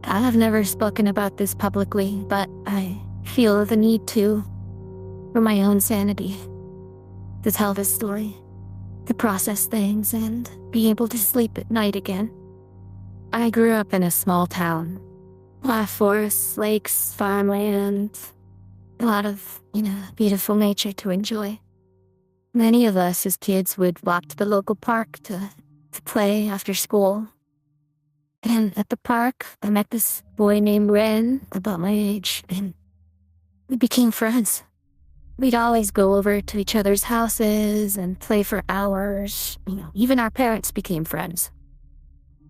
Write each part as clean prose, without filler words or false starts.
I have never spoken about this publicly, but I feel the need to, for my own sanity, to tell this story, to process things, and be able to sleep at night again. I grew up in a small town. A lot of forests, lakes, farmland, a lot of, beautiful nature to enjoy. Many of us as kids would walk to the local park to play after school. And at the park, I met this boy named Ren, about my age, and we became friends. We'd always go over to each other's houses and play for hours. Even our parents became friends.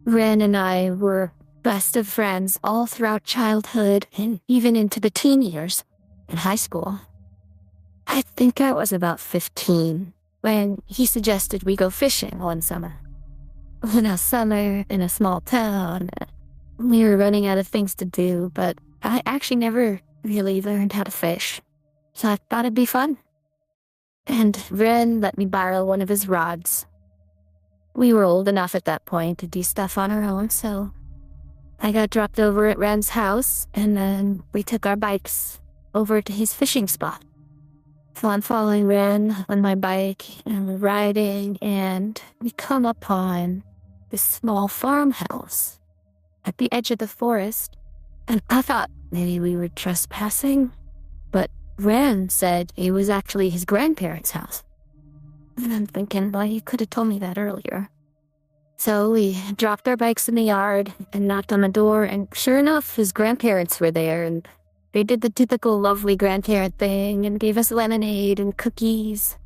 Ren and I were best of friends all throughout childhood and even into the teen years in high school. I think I was about 15 when he suggested we go fishing one summer. In a summer in a small town, we were running out of things to do, but I actually never really learned how to fish, so I thought it'd be fun. And Ren let me borrow one of his rods. We were old enough at that point to do stuff on our own, so I got dropped over at Ren's house, and then we took our bikes over to his fishing spot. So I'm following Ren on my bike, and we're riding, and we come upon this small farmhouse at the edge of the forest, and I thought maybe we were trespassing, but Ren said it was actually his grandparents' house. And I'm thinking, well, you could have told me that earlier. So we dropped our bikes in the yard and knocked on the door, and sure enough, his grandparents were there, and they did the typical lovely grandparent thing and gave us lemonade and cookies.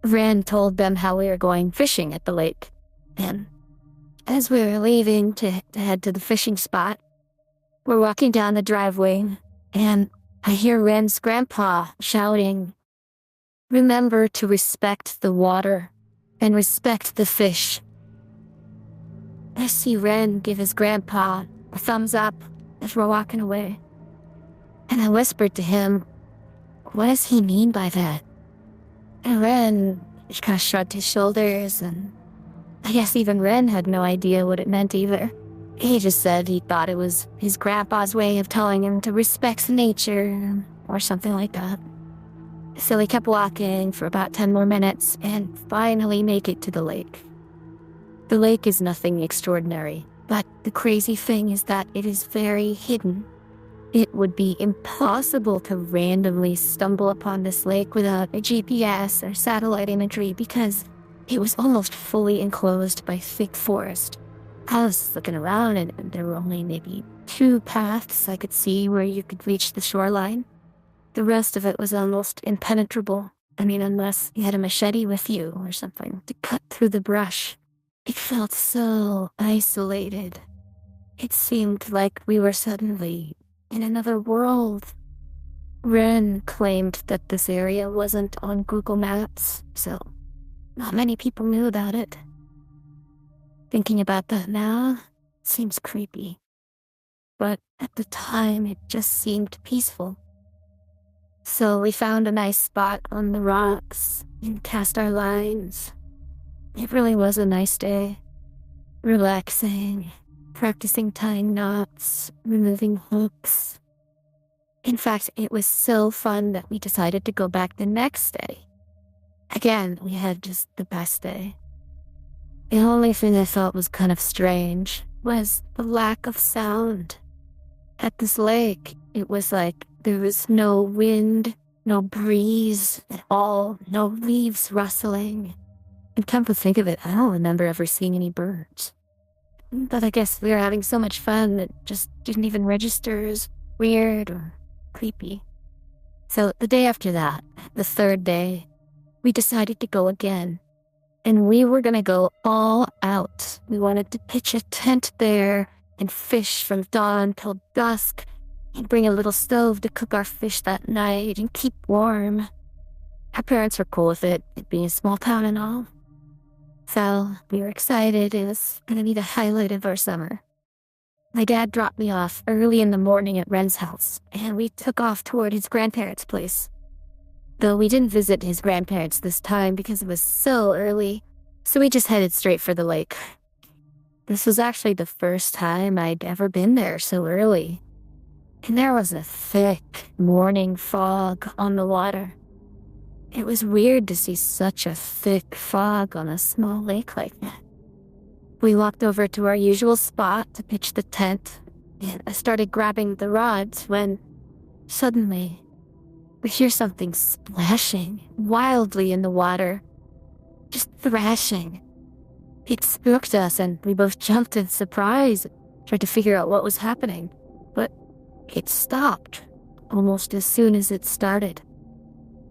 Ren told them how we were going fishing at the lake, and as we were leaving to head to the fishing spot, we're walking down the driveway, and I hear Ren's grandpa shouting, "Remember to respect the water and respect the fish." I see Ren give his grandpa a thumbs up as we're walking away. And I whispered to him, "What does he mean by that?" And Ren just kind of shrugged his shoulders, and I guess even Ren had no idea what it meant either. He just said he thought it was his grandpa's way of telling him to respect nature, or something like that. So we kept walking for about 10 more minutes, and finally make it to the lake. The lake is nothing extraordinary, but the crazy thing is that it is very hidden. It would be impossible to randomly stumble upon this lake without a GPS or satellite imagery because it was almost fully enclosed by thick forest. I was looking around, and there were only maybe 2 paths I could see where you could reach the shoreline. The rest of it was almost impenetrable. Unless you had a machete with you or something to cut through the brush. It felt so isolated. It seemed like we were suddenly in another world. Ren claimed that this area wasn't on Google Maps, so not many people knew about it. Thinking about that now seems creepy, but at the time it just seemed peaceful. So we found a nice spot on the rocks and cast our lines. It really was a nice day. Relaxing, practicing tying knots, removing hooks. In fact, it was so fun that we decided to go back the next day. Again, we had just the best day. The only thing I thought was kind of strange was the lack of sound. At this lake, it was like there was no wind, no breeze at all, no leaves rustling. And come to think of it, I don't remember ever seeing any birds. But I guess we were having so much fun that it just didn't even register as weird or creepy. So the day after that, the 3rd day, we decided to go again. And we were going to go all out. We wanted to pitch a tent there and fish from dawn till dusk and bring a little stove to cook our fish that night and keep warm. Our parents were cool with it being a small town and all. So we were excited. It was going to be the highlight of our summer. My dad dropped me off early in the morning at Ren's house, and we took off toward his grandparents' place. Though we didn't visit his grandparents this time because it was so early, so we just headed straight for the lake. This was actually the first time I'd ever been there so early, and there was a thick morning fog on the water. It was weird to see such a thick fog on a small lake like that. We walked over to our usual spot to pitch the tent, and I started grabbing the rods when suddenly we hear something splashing wildly in the water, just thrashing. It spooked us, and we both jumped in surprise, tried to figure out what was happening, but it stopped almost as soon as it started.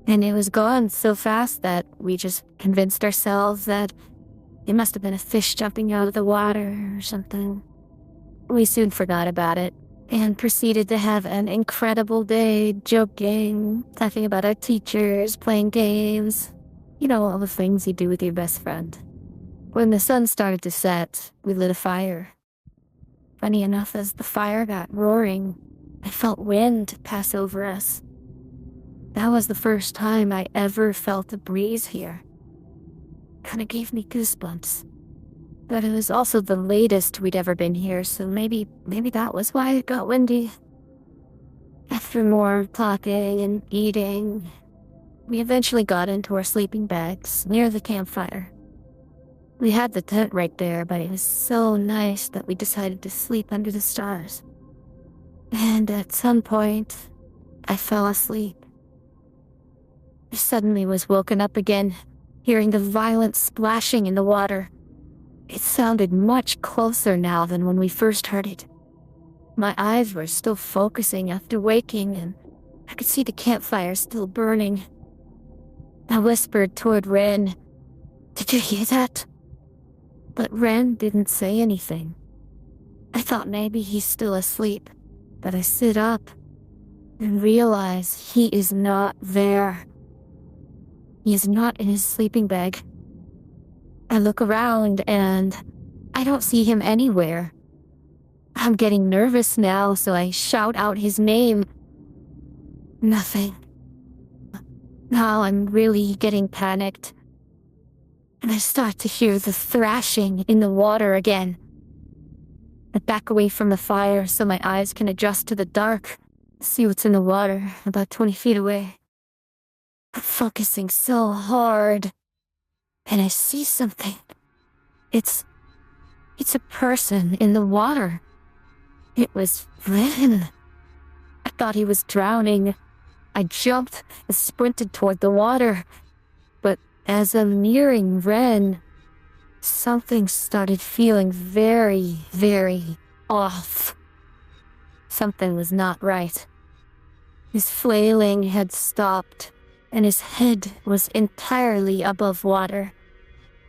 And it was gone so fast that we just convinced ourselves that it must have been a fish jumping out of the water or something. We soon forgot about it and proceeded to have an incredible day, joking, talking about our teachers, playing games. You know, all the things you do with your best friend. When the sun started to set, we lit a fire. Funny enough, as the fire got roaring, I felt wind pass over us. That was the first time I ever felt a breeze here. Kinda gave me goosebumps. But it was also the latest we'd ever been here, so maybe that was why it got windy. After more talking and eating, we eventually got into our sleeping bags near the campfire. We had the tent right there, but it was so nice that we decided to sleep under the stars. And at some point, I fell asleep. I suddenly was woken up again, hearing the violent splashing in the water. It sounded much closer now than when we first heard it. My eyes were still focusing after waking, and I could see the campfire still burning. I whispered toward Ren, "Did you hear that?" But Ren didn't say anything. I thought maybe he's still asleep, but I sit up and realize he is not there. He is not in his sleeping bag. I look around and I don't see him anywhere. I'm getting nervous now, so I shout out his name. Nothing. Now I'm really getting panicked, and I start to hear the thrashing in the water again. I back away from the fire so my eyes can adjust to the dark, see what's in the water about 20 feet away. I'm focusing so hard, and I see something. It's a person in the water. It was Ren. I thought he was drowning. I jumped and sprinted toward the water, but as I'm nearing Ren, something started feeling very, very off. Something was not right. His flailing had stopped, and his head was entirely above water.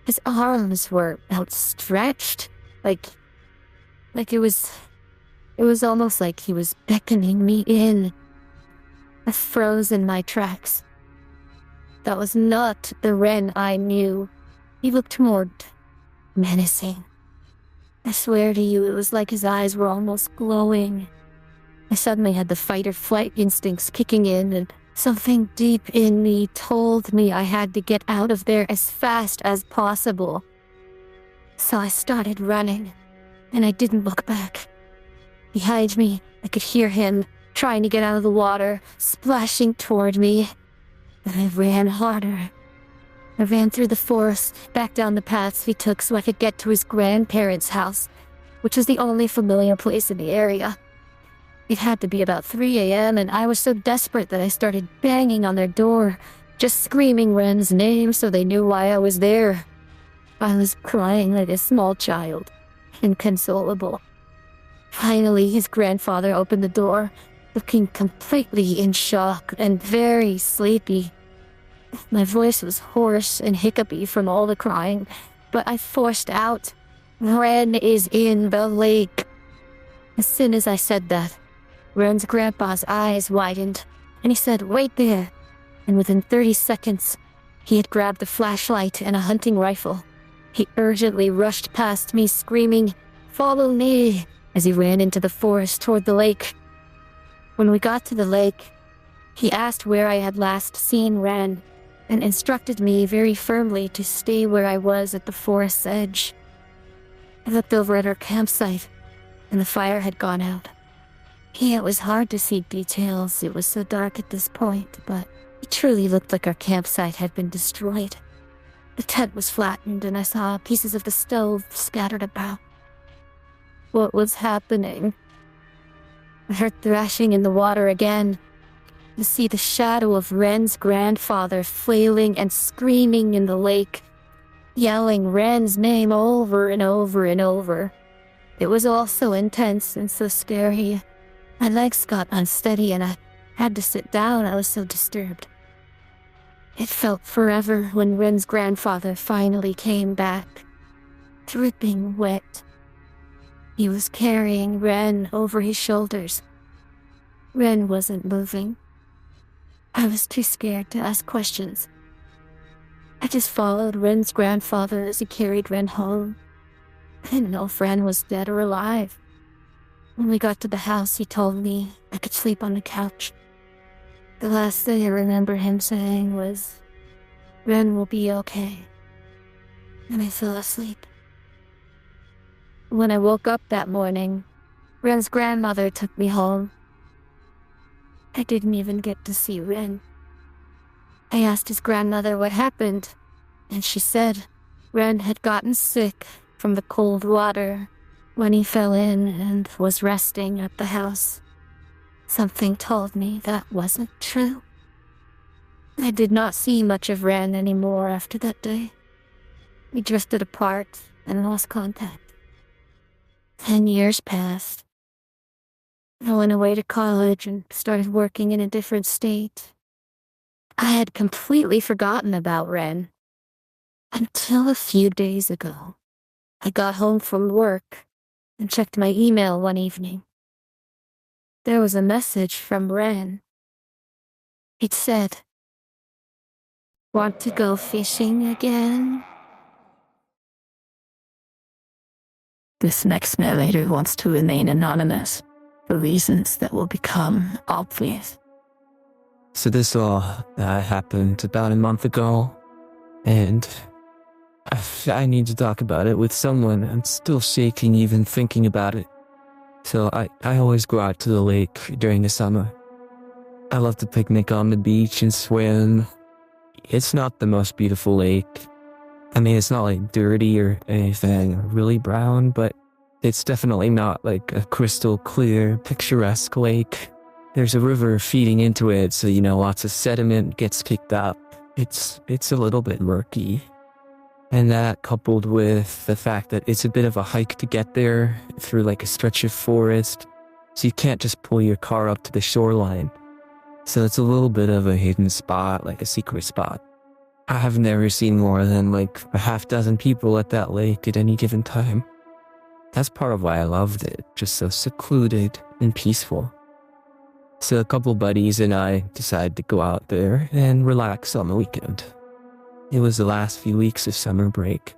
His arms were outstretched, like it was almost like he was beckoning me in. I froze in my tracks. That was not the Ren I knew. He looked more menacing. I swear to you, it was like his eyes were almost glowing. I suddenly had the fight or flight instincts kicking in, and something deep in me told me I had to get out of there as fast as possible. So I started running, and I didn't look back. Behind me, I could hear him trying to get out of the water, splashing toward me. Then I ran harder. I ran through the forest, back down the paths he took so I could get to his grandparents' house, which was the only familiar place in the area. It had to be about 3 a.m., and I was so desperate that I started banging on their door, just screaming Ren's name so they knew why I was there. I was crying like a small child, inconsolable. Finally, his grandfather opened the door, looking completely in shock and very sleepy. My voice was hoarse and hiccupy from all the crying, but I forced out, "Ren is in the lake." As soon as I said that, Ren's grandpa's eyes widened, and he said, "Wait there." And within 30 seconds, he had grabbed a flashlight and a hunting rifle. He urgently rushed past me, screaming, "Follow me," as he ran into the forest toward the lake. When we got to the lake, he asked where I had last seen Ren, and instructed me very firmly to stay where I was at the forest's edge. I looked over at our campsite, and the fire had gone out. Yeah, it was hard to see details. It was so dark at this point, but it truly looked like our campsite had been destroyed. The tent was flattened, and I saw pieces of the stove scattered about. What was happening? I heard thrashing in the water again. To see the shadow of Ren's grandfather flailing and screaming in the lake, yelling Ren's name over and over and over. It was all so intense and so scary. My legs got unsteady and I had to sit down. I was so disturbed. It felt forever when Ren's grandfather finally came back, dripping wet. He was carrying Ren over his shoulders. Ren wasn't moving. I was too scared to ask questions. I just followed Ren's grandfather as he carried Ren home. I didn't know if Ren was dead or alive. When we got to the house, he told me I could sleep on the couch. The last thing I remember him saying was, "Ren will be okay." And I fell asleep. When I woke up that morning, Ren's grandmother took me home. I didn't even get to see Ren. I asked his grandmother what happened, and she said Ren had gotten sick from the cold water when he fell in and was resting at the house. Something told me that wasn't true. I did not see much of Ren anymore after that day. We drifted apart and lost contact. 10 years passed. I went away to college and started working in a different state. I had completely forgotten about Ren. Until a few days ago. I got home from work and checked my email one evening. There was a message from Ren. It said, "Want to go fishing again?" This next narrator wants to remain anonymous for reasons that will become obvious. So this all happened about a month ago, and I need to talk about it with someone. I'm still shaking even thinking about it. So I always go out to the lake during the summer. I love to picnic on the beach and swim. It's not the most beautiful lake. I mean, it's not like dirty or anything, really brown, but it's definitely not like a crystal clear, picturesque lake. There's a river feeding into it, so lots of sediment gets kicked up. It's a little bit murky. And that, coupled with the fact that it's a bit of a hike to get there through like a stretch of forest, so you can't just pull your car up to the shoreline. So it's a little bit of a hidden spot, like a secret spot. I have never seen more than like a half dozen people at that lake at any given time. That's part of why I loved it, just so secluded and peaceful. So a couple buddies and I decided to go out there and relax on the weekend. It was the last few weeks of summer break.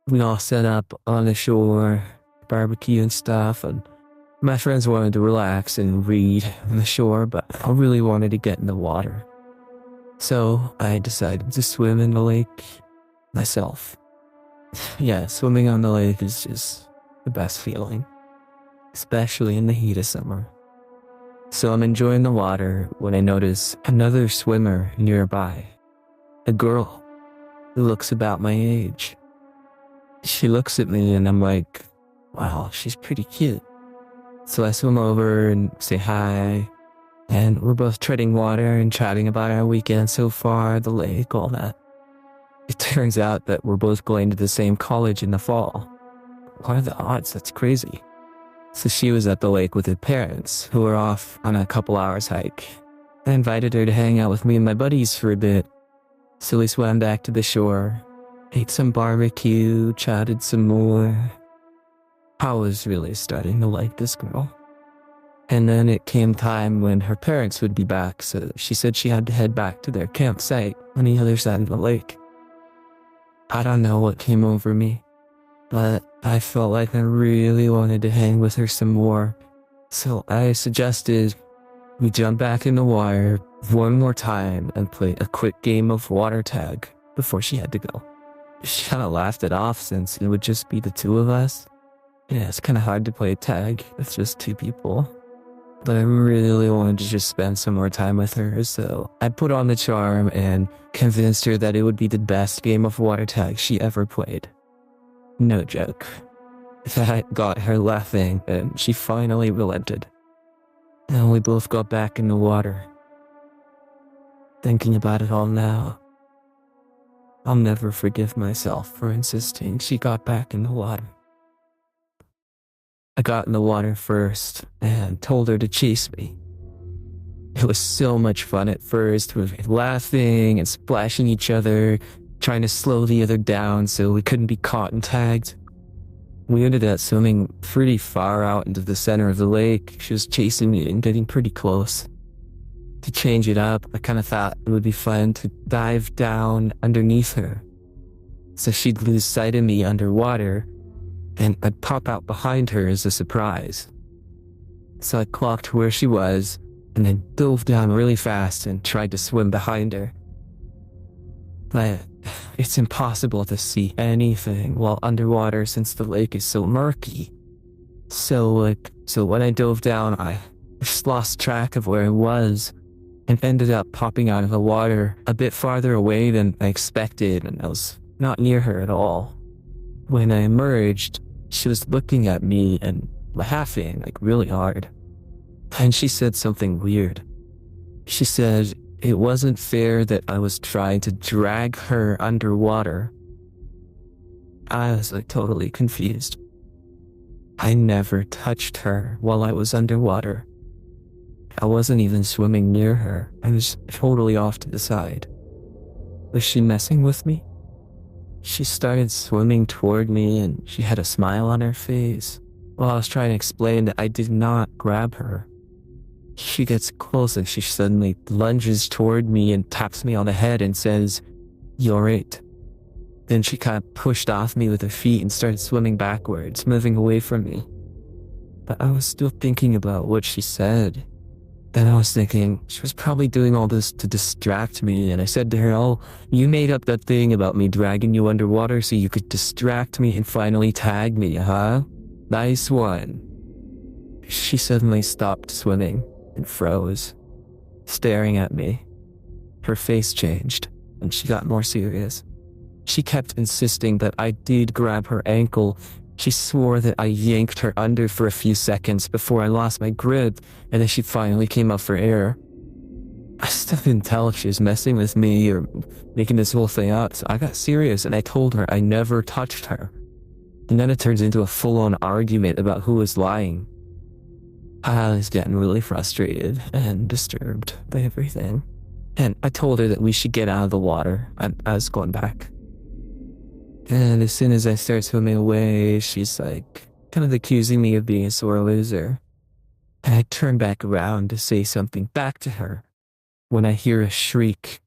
We all set up on the shore, barbecue and stuff, and my friends wanted to relax and read on the shore, but I really wanted to get in the water. So I decided to swim in the lake myself. Yeah, swimming on the lake is just the best feeling, especially in the heat of summer. So I'm enjoying the water when I notice another swimmer nearby. A girl who looks about my age. She looks at me and I'm like, wow, she's pretty cute. So I swim over and say hi, and we're both treading water and chatting about our weekend so far, the lake, all that. It turns out that we're both going to the same college in the fall. What are the odds? That's crazy. So she was at the lake with her parents, who were off on a couple hours hike. I invited her to hang out with me and my buddies for a bit. So we swam back to the shore, ate some barbecue, chatted some more. I was really starting to like this girl. And then it came time when her parents would be back, so she said she had to head back to their campsite on the other side of the lake. I don't know what came over me, but I felt like I really wanted to hang with her some more. So I suggested we jump back in the water one more time and play a quick game of water tag before she had to go. She kind of laughed it off since it would just be the two of us. Yeah, it's kind of hard to play tag with just two people. But I really wanted to just spend some more time with her, so I put on the charm and convinced her that it would be the best game of water tag she ever played. No joke. That got her laughing, and she finally relented. And we both got back in the water. Thinking about it all now, I'll never forgive myself for insisting she got back in the water. I got in the water first and told her to chase me. It was so much fun at first. We were laughing and splashing each other, trying to slow the other down so we couldn't be caught and tagged. We ended up swimming pretty far out into the center of the lake. She was chasing me and getting pretty close. To change it up, I kind of thought it would be fun to dive down underneath her, so she'd lose sight of me underwater, and I'd pop out behind her as a surprise. So I clocked where she was, and then dove down really fast and tried to swim behind her. But it's impossible to see anything while underwater since the lake is so murky. So when I dove down, I just lost track of where I was and ended up popping out of the water a bit farther away than I expected, and I was not near her at all. When I emerged, she was looking at me and laughing, like really hard. And she said something weird. She said it wasn't fair that I was trying to drag her underwater. I was like totally confused. I never touched her while I was underwater. I wasn't even swimming near her. I was totally off to the side. Was she messing with me? She started swimming toward me and she had a smile on her face while I was trying to explain that I did not grab her. She gets close and she suddenly lunges toward me and taps me on the head and says, "You're it." Then she kind of pushed off me with her feet and started swimming backwards, moving away from me. But I was still thinking about what she said. Then I was thinking, she was probably doing all this to distract me, and I said to her, "Oh, you made up that thing about me dragging you underwater so you could distract me and finally tag me, huh? Nice one." She suddenly stopped swimming and froze, staring at me. Her face changed, and she got more serious. She kept insisting that I did grab her ankle. She swore that I yanked her under for a few seconds before I lost my grip, and then she finally came up for air. I still didn't tell if she was messing with me or making this whole thing up, so I got serious and I told her I never touched her. And then it turns into a full-on argument about who was lying. I was getting really frustrated and disturbed by everything. And I told her that we should get out of the water. I was going back. And as soon as I start swimming away, she's like, kind of accusing me of being a sore loser. And I turn back around to say something back to her when I hear a shriek.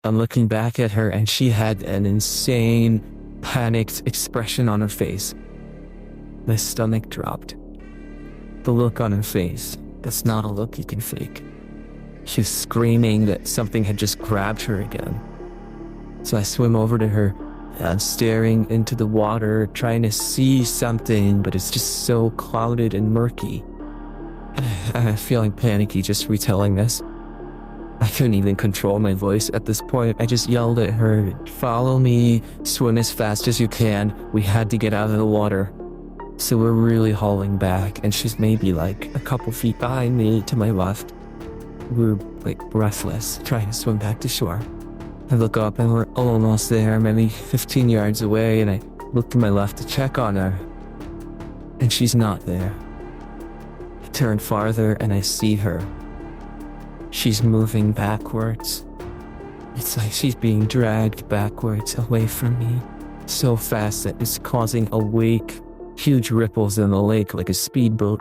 I'm looking back at her and she had an insane, panicked expression on her face. My stomach dropped. The look on her face, that's not a look you can fake. She was screaming that something had just grabbed her again. So I swim over to her, and staring into the water, trying to see something, but it's just so clouded and murky. I'm feeling panicky just retelling this. I couldn't even control my voice at this point. I just yelled at her, "Follow me, swim as fast as you can. We had to get out of the water." So we're really hauling back, and she's maybe like a couple feet behind me to my left. We're like breathless, trying to swim back to shore. I look up and we're almost there, maybe 15 yards away, and I look to my left to check on her. And she's not there. I turn farther and I see her. She's moving backwards. It's like she's being dragged backwards away from me, so fast that it's causing a wake, huge ripples in the lake like a speedboat.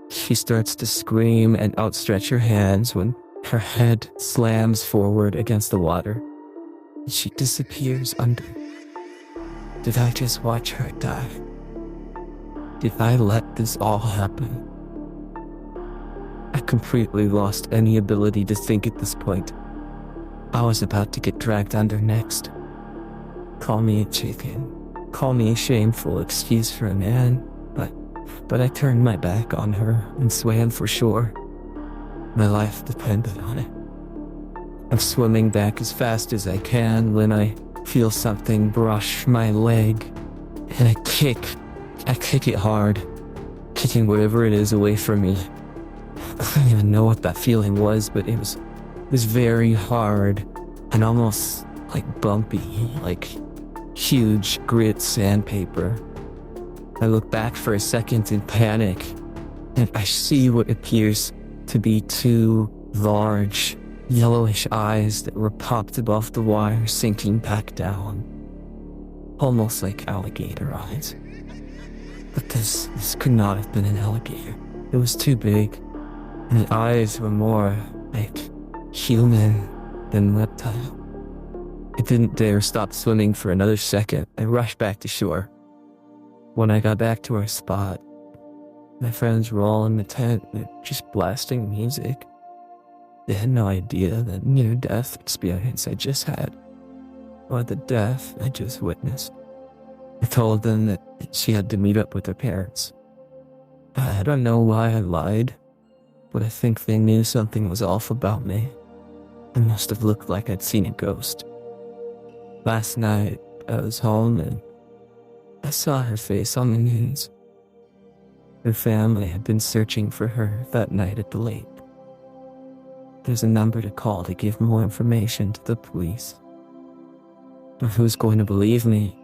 She starts to scream and outstretch her hands when her head slams forward against the water. She disappears under. Did I just watch her die? Did I let this all happen? I completely lost any ability to think at this point. I was about to get dragged under next. Call me a chicken. Call me a shameful excuse for a man. But I turned my back on her and swam for shore. My life depended on it. I'm swimming back as fast as I can when I feel something brush my leg. And I kick it hard, kicking whatever it is away from me. I don't even know what that feeling was, but it was very hard and almost like bumpy, like huge grit sandpaper. I look back for a second in panic, and I see what appears to be two large, yellowish eyes that were popped above the wire, sinking back down. Almost like alligator eyes. But this could not have been an alligator. It was too big, and the eyes were more like human than reptile. I didn't dare stop swimming for another second. I rushed back to shore. When I got back to our spot, my friends were all in the tent, just blasting music. They had no idea the near-death experience I just had, or the death I just witnessed. I told them that she had to meet up with her parents. I don't know why I lied, but I think they knew something was off about me. I must have looked like I'd seen a ghost. Last night, I was home and I saw her face on the news. Her family had been searching for her that night at the lake. There's a number to call to give more information to the police. But who's going to believe me?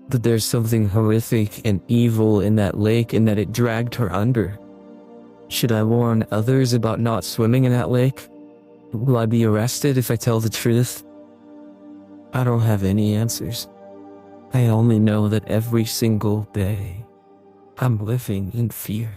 That there's something horrific and evil in that lake and that it dragged her under? Should I warn others about not swimming in that lake? Will I be arrested if I tell the truth? I don't have any answers. I only know that every single day, I'm living in fear.